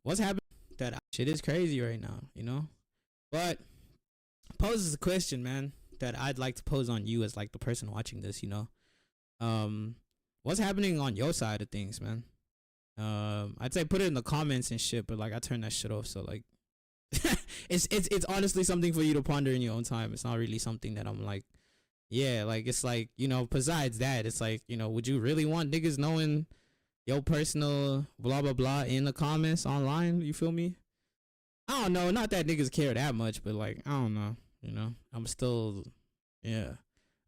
what's happening? That shit is crazy right now, you know. But poses a question, man, that I'd like to pose on you as like the person watching this, you know. What's happening on your side of things, man? I'd say put it in the comments and shit, but like I turned that shit off, so like it's honestly something for you to ponder in your own time. It's not really something that I'm like, yeah, like it's like, you know, besides that, it's like, you know, would you really want niggas knowing your personal blah blah blah in the comments online? You feel me? I don't know, not that niggas care that much, but like I don't know, you know. I'm still, yeah.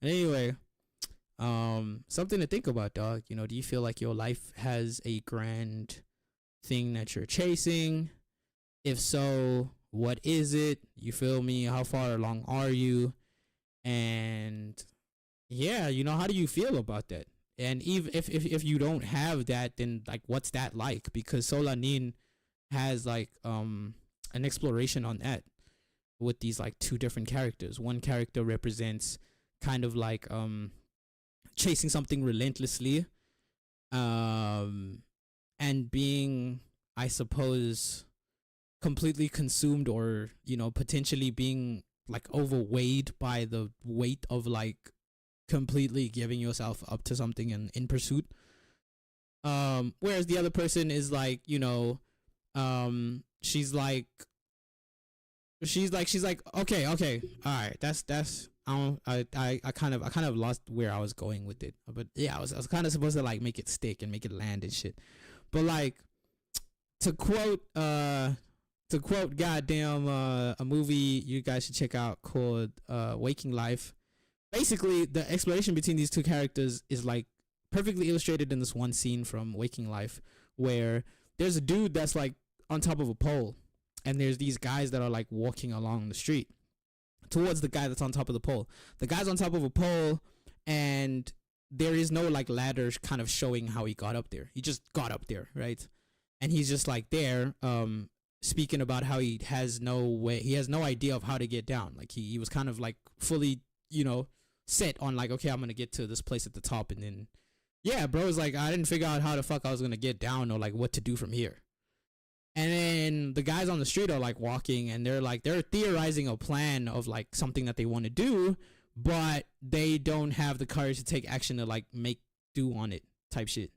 Anyway, something to think about, dog. You know, do you feel like your life has a grand thing that you're chasing? If so, what is it? You feel me? How far along are you? And yeah, you know, how do you feel about that? And even if you don't have that, then like what's that like? Because Solanin has like an exploration on that with these like two different characters. One character represents kind of like chasing something relentlessly, and being, I suppose, completely consumed, or you know, potentially being like overweighed by the weight of like completely giving yourself up to something and in pursuit. Whereas the other person is like, you know, she's like okay, all right, that's I kind of lost where I was going with it, but yeah, I was kind of supposed to like make it stick and make it land and shit. But like, to quote goddamn a movie you guys should check out called Waking Life. Basically, the exploration between these two characters is like perfectly illustrated in this one scene from Waking Life, where there's a dude that's like on top of a pole, and there's these guys that are like walking along the street towards the guy that's on top of the pole. The guy's on top of a pole, and there is no like ladder kind of showing how he got up there. He just got up there, right? And he's just like there, speaking about how he has no idea of how to get down. Like he was kind of like fully, you know, set on like, okay, I'm gonna get to this place at the top, and then yeah, bro was like, I didn't figure out how the fuck I was gonna get down or like what to do from here. And then the guys on the street are like walking, and they're theorizing a plan of like something that they want to do, but they don't have the courage to take action to like make do on it type shit,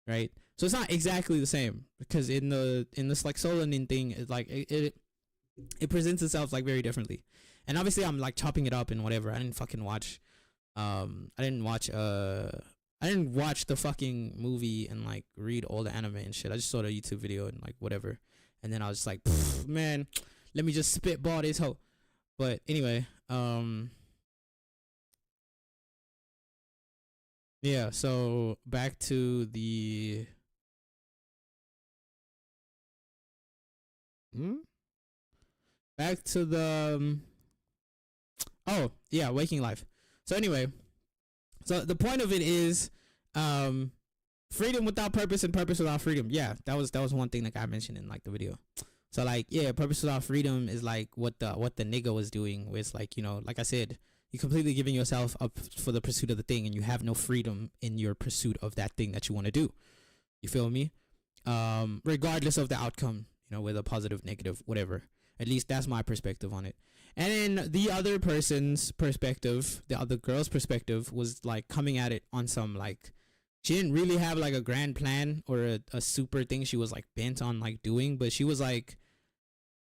right? So it's not exactly the same, because in this like Solanin thing, it's like it presents itself like very differently. And obviously I'm like chopping it up and whatever. I didn't watch the fucking movie and like read all the anime and shit. I just saw the YouTube video and like whatever. And then I was just like, man, let me just spitball this hoe. But anyway, yeah, so back to the back to the oh yeah, Waking Life. So anyway, so the point of it is freedom without purpose and purpose without freedom. Yeah, that was one thing that I mentioned in like the video. So like, yeah, purpose without freedom is like what the nigga was doing, where it's like, you know, like I said, you're completely giving yourself up for the pursuit of the thing, and you have no freedom in your pursuit of that thing that you want to do. You feel me? Regardless of the outcome, you know, whether positive, negative, whatever. At least that's my perspective on it. And then the other person's perspective, the other girl's perspective, was like coming at it on some like, she didn't really have like a grand plan or a super thing she was like bent on like doing, but she was like,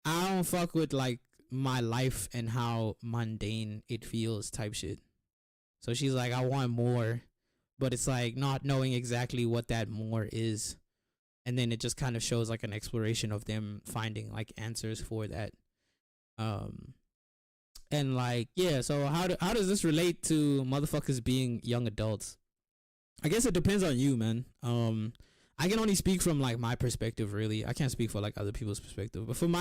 I don't fuck with like my life and how mundane it feels type shit. So she's like, I want more, but it's like not knowing exactly what that more is. And then it just kind of shows like an exploration of them finding like answers for that. And like, yeah, so how does this relate to motherfuckers being young adults? I guess it depends on you, man. I can only speak from like my perspective, really. I can't speak for like other people's perspective, but for my